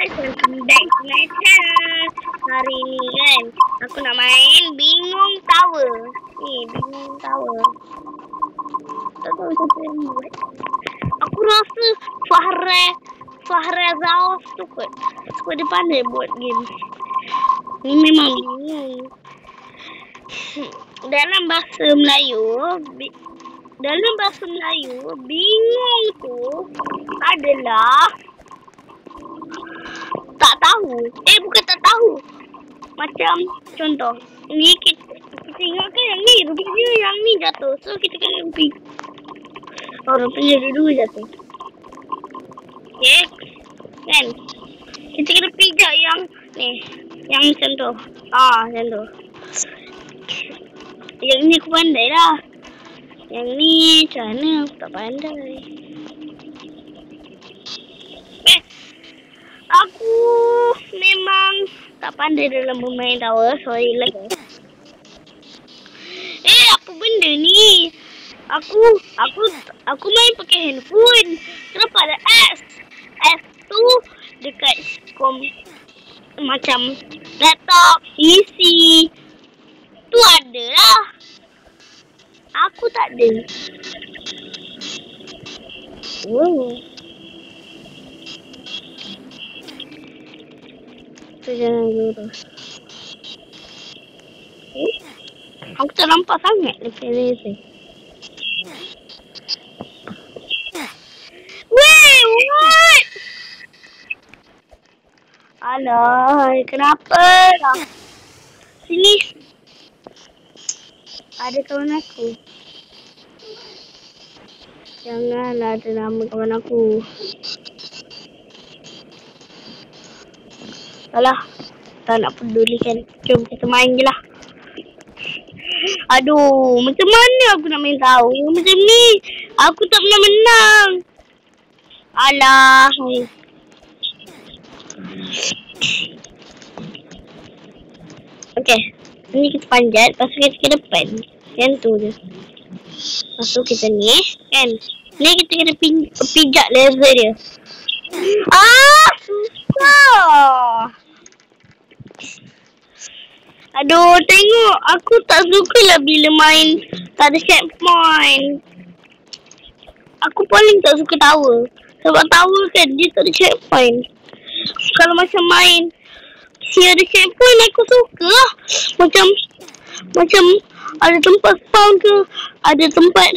guys, welcome back to my channel. Hari ni kan, aku nak main Bingung Tower. Ni, Bingung Tower. Tak tahu siapa yang buat. Aku rasa Fahrazaos tu kot. Sebab dia pandai buat game. Ni memang bingung. Dalam bahasa Melayu, bingung tu adalah tak tahu. Bukan tak tahu. Macam contoh, ni kita ingatkan yang ni, rupanya yang ni jatuh. So kita kena pergi. Oh, rupanya dua jatuh. Okay. Kan? Kita kena pijak yang ni. Yang macam tu. Macam tu. Yang ni aku pandai lah. Yang ni macam mana aku tak pandai. Aku memang tak pandai dalam bermain tower. Sorry lah guys. Apa benda ni? Aku main pakai handphone. Kenapa ada S? S tu dekat macam laptop, PC. Tu ada lah. Aku tak ada. Tu jangan lurus. Aku tak nampak sangat depan ni. Wait, what? Alah, kenapa lah? Sini. Ada kawan aku. Janganlah ada nama kawan aku. Alah, tak nak pedulikan. Jom kita main je lah. Aduh, macam mana aku nak main tahu? Macam ni, aku tak pernah menang. Alah. Okay, ni kita panjat, lepas tu kita ke depan. Yang tu je. Lepas tu kita ni, kan? Ni kita kena pijak laser dia. Susah. Aduh, tengok. Aku tak suka lah bila main tak ada checkpoint. Aku paling tak suka tower. Sebab tower kan, dia tak ada checkpoint. Kalau macam main si ada checkpoint, aku suka lah. Macam ada tempat spawn ke, ada tempat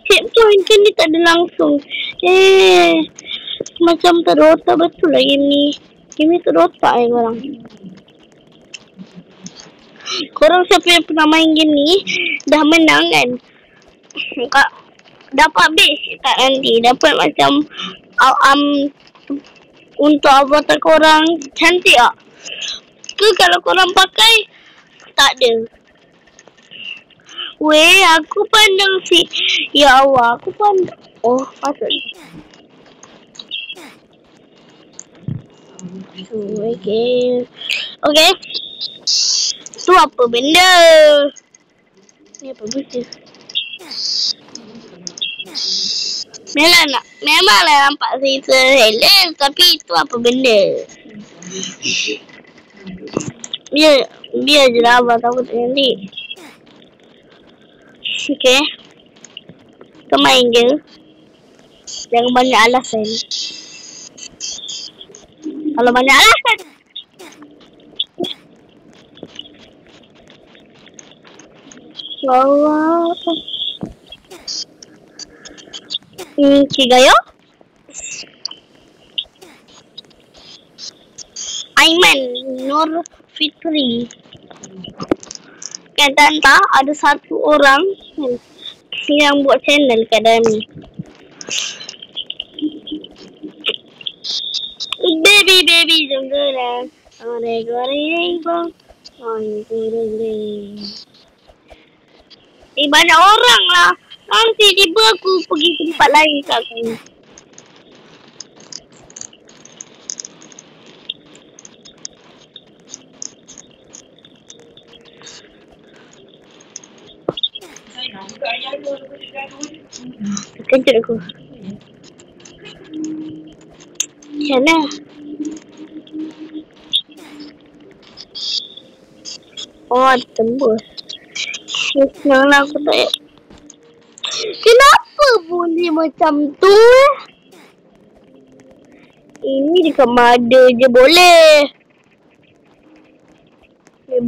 checkpoint kan, dia tak ada langsung. Macam terotak betul lah game ni. Game ni terotak korang. Korang siapa yang pernah main game ni dah menang kan? Dapat base tak nanti? Dapat macam untuk avatar korang cantik tak? Ke kalau korang pakai tak ada? Weh, aku pandang si. Ya Allah, aku pandang. Oh, patut. Okay. Tu apa benda? Ni apa benda? Memanglah nampak cerita Helen, tapi itu apa benda? Biar je lah abang tahu tak nanti. Okay. Kita main je. Jangan banyak alasan. Kalau banyak alasan. Allah. Cigayo? Aiman Nur Fitri. Kan tak ada satu orang yang buat channel kat dalam ni. Baby jom gerak. Goreng. Banyak orang lah. Nanti tiba aku pergi tempat lain kat sini. Kejut aku. Macam mana? Oh, tembus. Senang aku tak. Kenapa boleh macam tu? Ini dekat mada je boleh.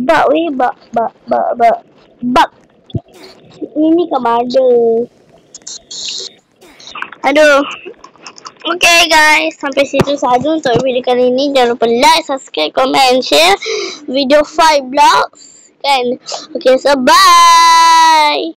Bak weh, bak. Ini kat mada. Aduh. Okay guys, sampai situ sahaja untuk video kali ini. Jangan lupa like, subscribe, comment, share video 5 vlogs kan. Okay, so bye.